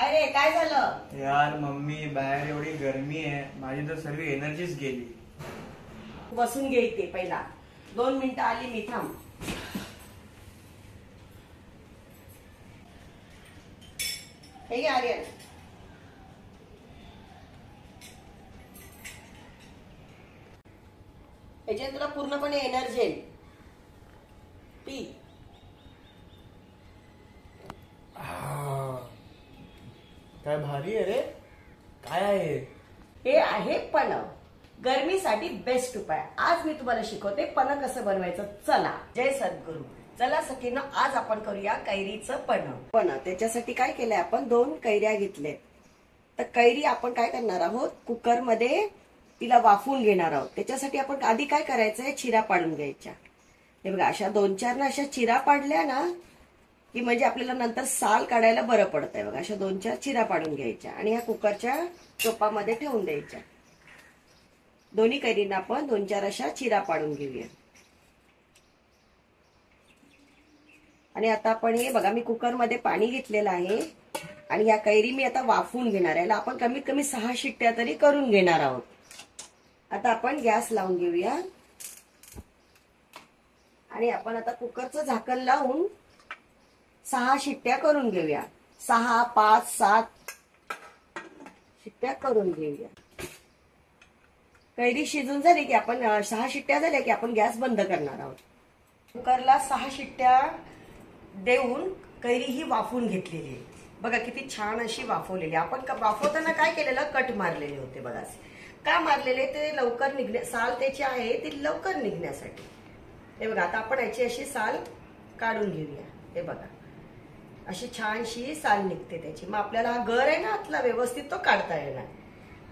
काय रे, काय झालं? यार मम्मी, बाहेर एवढी गर्मी आहे, माझी तर सर्व एनर्जीच गेली. बसून घे इथे, पहिला 2 मिनिटं आली मी, थांब. हे घे आर्यन. याच्याने तुला पूर्णपणे एनर्जी येईल. पी. काय भारी आहे रे. काय आहे हे आहे पन्ह. गरमीसाठी बेस्ट उपाय. आज मी तुम्हाला शिकवते पन्ह कसं बनवायचं. चला, जय सद्गुरू. चला सखींनो, आज आपण करूया कैरीचं पन्ह. त्याच्यासाठी काय केलंय, आपण 2 कैऱ्या घेतल्या. तर कैरी आपण काय करणार आहोत, कुकर मध्ये तिला वाफवून घेणार आहोत. त्याच्यासाठी आपण आधी काय करायचंय, चिरा पाडून घ्यायच्या. हे बघा, अशा 2-4 ना अशा चिरा पाडल्या ना की म्हणजे आपल्याला नंतर साल काढायला बरं पडतंय. बघा, अशा 2-4 चिरा पाडून घ्यायच्या आणि ह्या कुकरच्या टोपामध्ये ठेवून द्यायच्या. दोन्ही कैरींना आपण 2-4 अशा चिरा पाडून घेऊया. आणि आता आपण हे बघा, मी कुकरमध्ये पाणी घेतलेलं आहे आणि या कैरी मी आता वाफवून घेणार आहे. आपण कमीत कमी 6 शिट्ट्या तरी करून घेणार आहोत. आता आपण गॅस लावून घेऊया आणि आपण आता कुकरचं झाकण लावून 6 शिट्ट्या करून घेऊया. 6, 5, 7 शिट्ट्या करून घेऊया. कैरी शिजून झाली की आपण 6 शिट्ट्या झाल्या की आपण गॅस बंद करणार आहोत. कुकरला 6 शिट्ट्या देऊन कैरी ही वाफवून घेतलेली आहे. बघा किती छान अशी वाफवलेली. आपण वाफवताना काय केलेलं, कट मारलेले होते. बघा का मारलेले, ते लवकर निघणे, साल त्याची आहे ती लवकर निघण्यासाठी. हे बघा, आता आपण याची अशी साल काढून घेऊया. हे बघा, अशी छानशी साल निघते त्याची. मग आपल्याला हा गर आहे ना आतला, व्यवस्थित तो काढता येणार.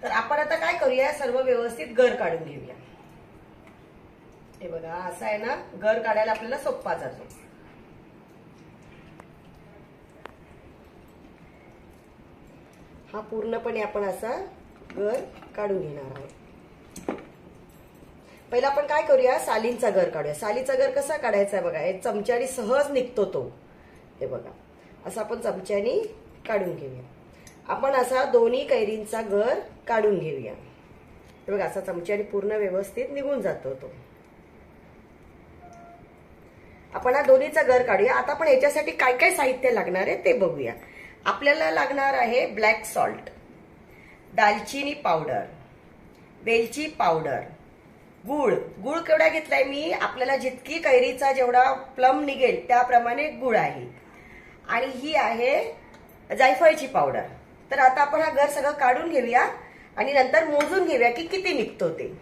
तर आपण आता काय करूया, सर्व व्यवस्थित गर काढून घेऊया. हे बघा, असं आहे ना, गर काढायला आपल्याला सोपा जातो. हा पूर्णपणे आपण असा गर काढून घेणार आहोत. पहिला आपण काय करूया, सालींचा गर काढूया. सालीचा गर कसा काढायचा आहे बघा, एक चमच्याने सहज निघतो तो. हे बघा, असं आपण चमच्याने काढून घेऊया. आपण असा दोन्ही कैरींचा गर काढून घेऊया. हे बघा, असा चमच्याने पूर्ण व्यवस्थित निघून जातो तो. आपण हा दोन्हीचा गर काढूया. आता आपण याच्यासाठी काय काय साहित्य लागणार आहे ते बघूया. आपल्याला लागणार आहे ब्लॅक सॉल्ट, दालचिनी पावडर, वेलची पावडर, गुळ. गुळ केवढा घेतलाय मी, आपल्याला जितकी कैरीचा जेवढा प्लम निघेल त्याप्रमाणे गुळ आहे. आणि ही आहे जायफळची पावडर. तर आता आपण हा गर सगळं काढून घेऊया आणि नंतर मोजून घेऊया की किती निघतो ते.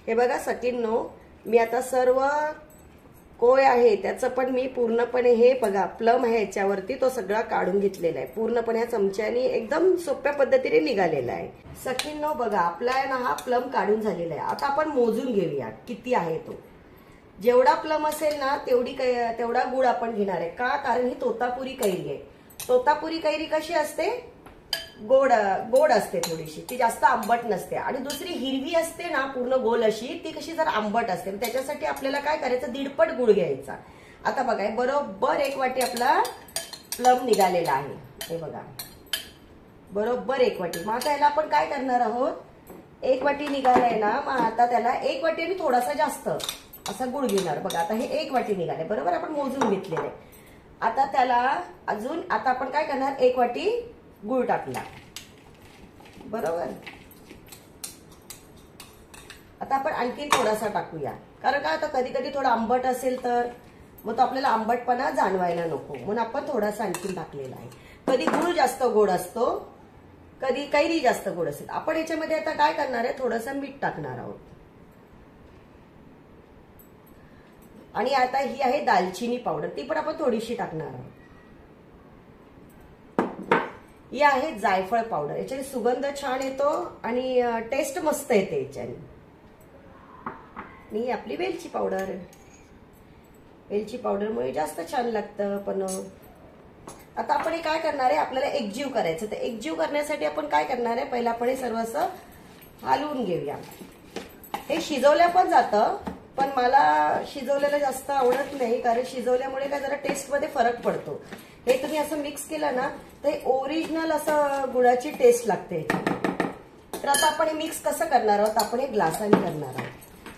हे बघा सखींनो, मी आता सर्व कोय आहे त्याचं पण मी पूर्णपणे, हे बघा प्लम आहे याच्यावरती, तो सगळा काढून घेतलेला आहे. पूर्णपणे ह्या चमच्याने एकदम सोप्या पद्धतीने निघालेला आहे. सखींनो बघा, आपला ना हा प्लम काढून झालेला आहे. आता आपण मोजून घेऊया किती आहे तो. जेवढा प्लम असेल ना तेवढा गुळ आपण घेणार आहे. का, कारण ही तोतापुरी कैरी आहे. तोतापुरी कैरी कशी असते, गोड असते थोडीशी, ती जास्त आंबट नसते. आणि दुसरी हिरवी असते ना पूर्ण गोल अशी, ती कशी जर आंबट असते. त्याच्यासाठी आपल्याला काय करायचं, 1.5 गुळ घ्यायचा. आता बघा, बरोबर 1 वाटी आपला प्लम निघालेला आहे. हे बघा, बरोबर 1 वाटी. मग आता याला आपण काय करणार आहोत, 1 वाटी निघालाय ना, मग आता त्याला 1 वाटी आणि थोडासा जास्त असा गुळ घेणार. बघा, आता हे 1 वाटी निघाले, बरोबर आपण मोजून घेतलेलं आहे. आता त्याला अजून, आता आपण काय करणार, 1 वाटी गुळ टाकला, बरोबर. आता आपण आणखी थोडासा टाकूया, कारण काय, आता कधी कधी थोडा आंबट असेल तर मग तो आपल्याला आंबटपणा जाणवायला नको, म्हणून आपण थोडासा आणखी टाकलेला आहे. कधी गुळ जास्त गोड असतो, कधी कैरी जास्त गोड असेल. आपण याच्यामध्ये आता काय करणार आहे, थोडंसं मीठ टाकणार आहोत. आणि आता ही आहे दालचिनी पावडर, ती पण आपण थोडीशी टाकणार आहोत. ही आहे जायफळ पावडर, याच्याने सुगंध छान येतो आणि टेस्ट मस्त येते याच्याने. आणि आपली वेलची पावडर, वेलची पावडरमुळे जास्त छान लागतं. पण आता आपण हे काय करणार आहे, आपल्याला एकजीव करायचं. तर एकजीव करण्यासाठी आपण काय करणार आहे, पहिला आपण हे सर्व असं हलवून घेऊया. हे शिजवल्या पण जातं, पण मला शिजवलेलं जास्त आवडत नाही, कारण शिजवल्यामुळे काय जरा टेस्ट मध्ये फरक पडतो. हे तुम्ही असं मिक्स केलं ना तर ओरिजिनल असं गुळाची टेस्ट लागते. तर आता आपण हे मिक्स कसं करणार आहोत, आपण हे ग्लासाने करणार आहोत.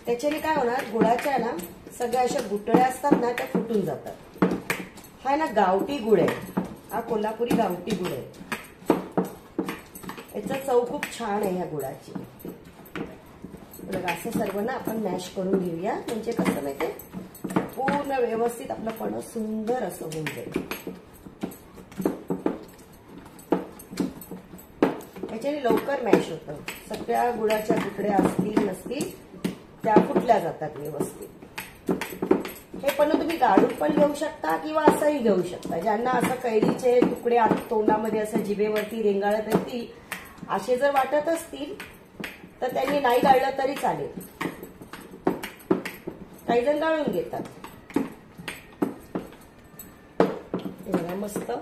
त्याच्याने काय होणार, गुळाच्या ना सगळ्या अशा गुटळ्या असतात ना त्या फुटून जातात. हा ना गावठी गुळ आहे, हा कोल्हापुरी गावठी गुळ आहे. याचा चव खूप छान आहे ह्या गुळाची. बघा असं सर्व ना आपण मॅश करून घेऊया, म्हणजे कसं माहितीये पूर्ण व्यवस्थित आपलं पणं सुंदर असं होऊन जाईल. याच्याने लवकर मॅश होतं. सगळ्या गुळाच्या तुकड्या असतील नसतील त्या फुटल्या जातात व्यवस्थित. हे पण तुम्ही गाळून पण घेऊ शकता किंवा असंही घेऊ शकता. ज्यांना असं कैरीचे तुकडे तोंडामध्ये असं जिभेवरती रेंगाळत असतील असे जर वाटत असतील तर त्यांनी नाही गाळलं तरी चालेल. काही जण गाळून घेतात. हे बघा मस्त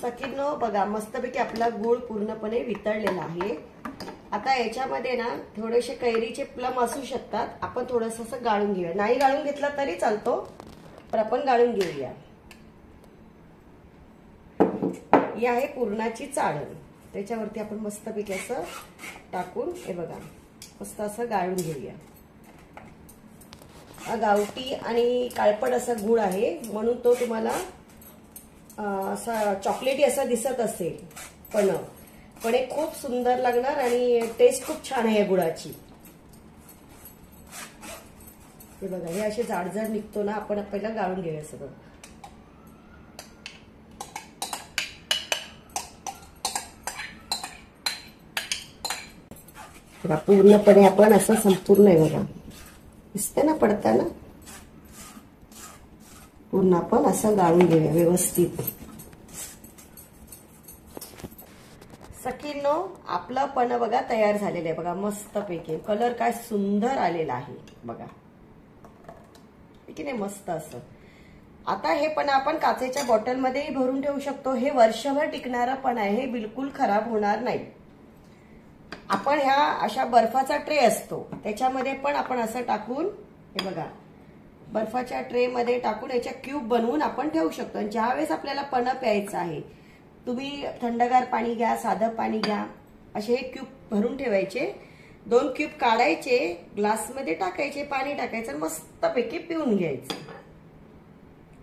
सखींनो, बघा मस्तपैकी आपला गूळ पूर्णपणे वितळलेला आहे. आता याच्यामध्ये ना थोडेसे कैरीचे प्लम असू शकतात. आपण थोडस असं गाळून घेऊया. नाही गाळून घेतलं तरी चालतो, पण आपण गाळून घेऊया. ही आहे पुरणाची चाळण. त्याच्यावरती आपण मस्तपैकी असं टाकून हे बघा मस्त असं गाळून घेऊया. गावठी आणि काळपट असा गूळ आहे म्हणून तो तुम्हाला असा चॉकलेटी असा दिसत असेल, पण हे खूप सुंदर लागणार आणि टेस्ट खूप छान आहे गुळाची. हे बघा हे असे जाडजाड निघतो ना, आपण पहिला गाळून घेऊया सगळं. पूर्णपणे आपण असं संपूर्ण आहे बघा दिसते ना पडताना, पूर्ण आपण असं गाळून घेऊया व्यवस्थित. सखींनो, आपलं पण बघा तयार झालेलं आहे. बघा मस्तपैकी कलर काय सुंदर आलेला आहे बघा, की नाही मस्त असं. आता हे पण आपण काचेच्या बॉटलमध्येही भरून ठेवू शकतो. हे वर्षभर टिकणारं पण आहे, हे बिलकुल खराब होणार नाही. आपण ह्या अशा बर्फाचा ट्रे असतो त्याच्यामध्ये पण आपण असं टाकून हे बघा बर्फाच्या ट्रे मध्ये टाकून याच्या क्यूब बनवून आपण ठेवू शकतो. आणि ज्यावेळेस आपल्याला पणं प्यायचं आहे, तुम्ही थंडगार पाणी घ्या, साधं पाणी घ्या, असे हे क्यूब भरून ठेवायचे. 2 क्यूब काढायचे, ग्लासमध्ये टाकायचे, पाणी टाकायचं, मस्तपैकी पिऊन घ्यायचं.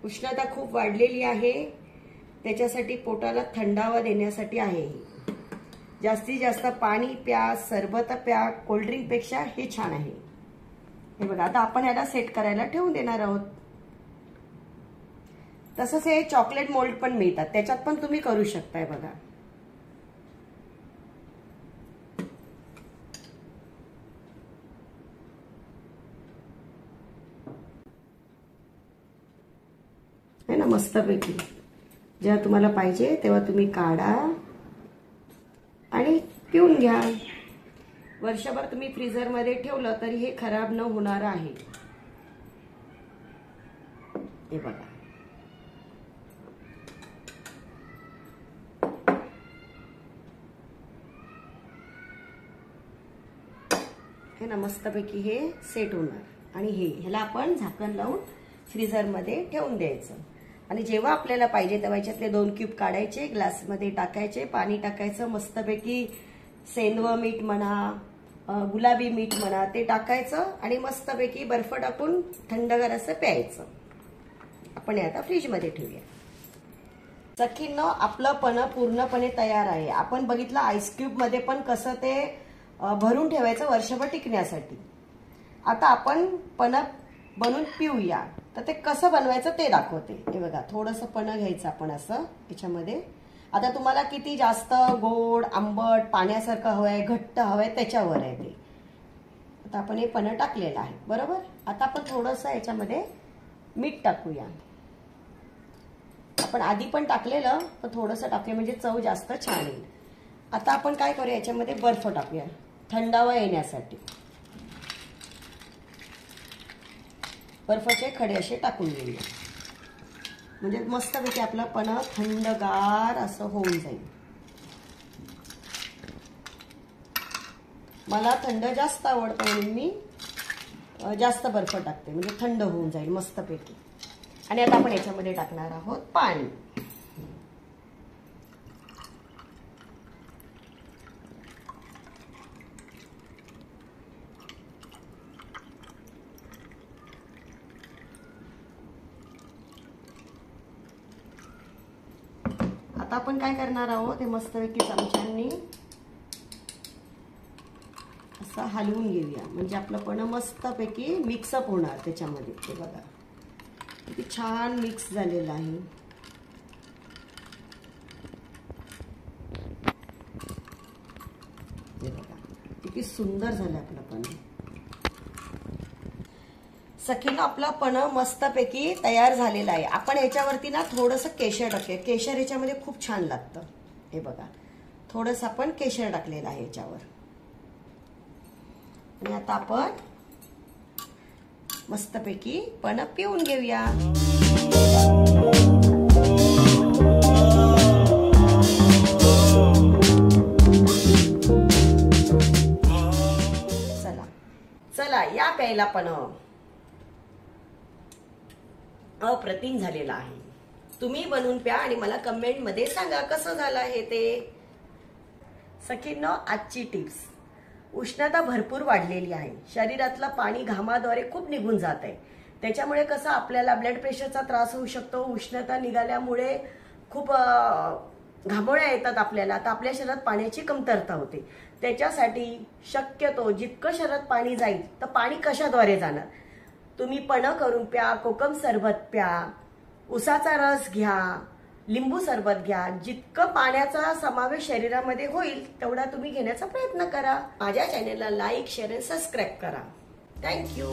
उष्णता खूप वाढलेली आहे त्याच्यासाठी पोटाला थंडावा देण्यासाठी आहे. जास्तीत जास्त पाणी प्या, सरबत प्या, कोल्ड्रिंक पेक्षा हे छान आहे. हे बघा आता आपण याला सेट करायला ठेवून देणार आहोत. तसंच हे चॉकलेट मोल्ड पण मिळतात, त्याच्यात पण तुम्ही करू शकताय बघा. है ना मस्तपैकी. जेव्हा तुम्हाला पाहिजे तेव्हा तुम्ही काढा आणि पिऊन घ्या. वर्षभर तुम्ही फ्रीजर मध्ये ठेवलं तरी हे खराब न होणार आहे. हे बघा हे ना मस्तपैकी हे सेट होणार. आणि ह्याला आपण झाकण लावून फ्रीजर मध्ये ठेवून द्यायचं. आणि जेव्हा आपल्याला पाहिजे तेव्हा याच्यातले 2 क्यूब काढायचे, ग्लासमध्ये टाकायचे, पाणी टाकायचं, मस्तपैकी सेंधव मीठ म्हणा, गुलाबी मीठ म्हणा ते टाकायचं आणि मस्तपैकी बर्फ टाकून थंडगार असं प्यायचं. आपण हे आता फ्रीजमध्ये ठेवूया. सखींनो, आपलं पणं पूर्णपणे तयार आहे. आपण बघितलं आईस क्यूब मध्ये पण कसं ते भरून ठेवायचं वर्षभर टिकण्यासाठी. आता आपण पणं बनवून पिऊया. तर ते कसं बनवायचं ते दाखवते. हे बघा थोडंसं पणं घ्यायचं आपण असं याच्यामध्ये. आता तुम्हाला किती जास्त गोड, आंबट, पाण्यासारखं हवंय, घट्ट हवंय त्याच्यावर आहे ते. आता आपण हे पणं टाकलेलं आहे बरोबर. आता आपण थोडंसं याच्यामध्ये मीठ टाकूया. आपण आधी पण टाकलेलं पण थोडंसं टाकूया म्हणजे चव जास्त छान येईल. आता आपण काय करूया, याच्यामध्ये बर्फ टाकूया थंडावा येण्यासाठी. बर्फाचे खडे असे टाकून घेऊया म्हणजे मस्तपैकी आपलं पणं थंडगार असं होऊन जाईल. मला थंड जास्त आवडतं म्हणून मी जास्त बर्फ टाकते म्हणजे थंड होऊन जाईल मस्तपैकी. आणि आता आपण याच्यामध्ये टाकणार आहोत पाणी. आता आपण काय करणार आहोत, हे मस्तपैकी चमच्यांनी असं हलवून घेऊया म्हणजे आपलं पण मस्तपैकी मिक्सअप होणार त्याच्यामध्ये. ते बघा किती छान मिक्स झालेलं आहे. हे बघा किती सुंदर झालं आपलं पण. सखीनं आपला पण मस्तपैकी तयार झालेला आहे. आपण याच्यावरती ना थोडंसं केशर टाकूया. केशर याच्यामध्ये खूप छान लागतं. हे बघा थोडंसं आपण केशर टाकलेलं आहे याच्यावर. आणि आता आपण मस्तपैकी पण पिऊन घेऊया. चला चला या प्यायला पण. अप्रतिम झालेला आहे. तुम्ही बनवून प्या आणि मला कमेंट मध्ये सांगा कसं झालं आहे ते. सखींनो, आजची टिप्स. उष्णता भरपूर वाढलेली आहे. शरीरातलं पाणी घामाद्वारे खूप निघून जात आहे. त्याच्यामुळे कसं आपल्याला ब्लड प्रेशरचा त्रास होऊ शकतो. उष्णता निघाल्यामुळे खूप घामोळ्या येतात आपल्याला. तर आपल्या शरीरात पाण्याची कमतरता होते. त्याच्यासाठी शक्यतो जितकं शरीरात पाणी जाईल तर पाणी कशाद्वारे जाणार. तुम्ही पण करून प्या, कोकम सरबत प्या, उसाचा रस घ्या, लिंबू सरबत घ्या. जितकं पाण्याचा समावेश शरीरामध्ये होईल तेवढा तुम्ही घेण्याचा प्रयत्न करा. माझ्या चॅनेलला लाईक, शेअर आणि सबस्क्राईब करा. थँक्यू.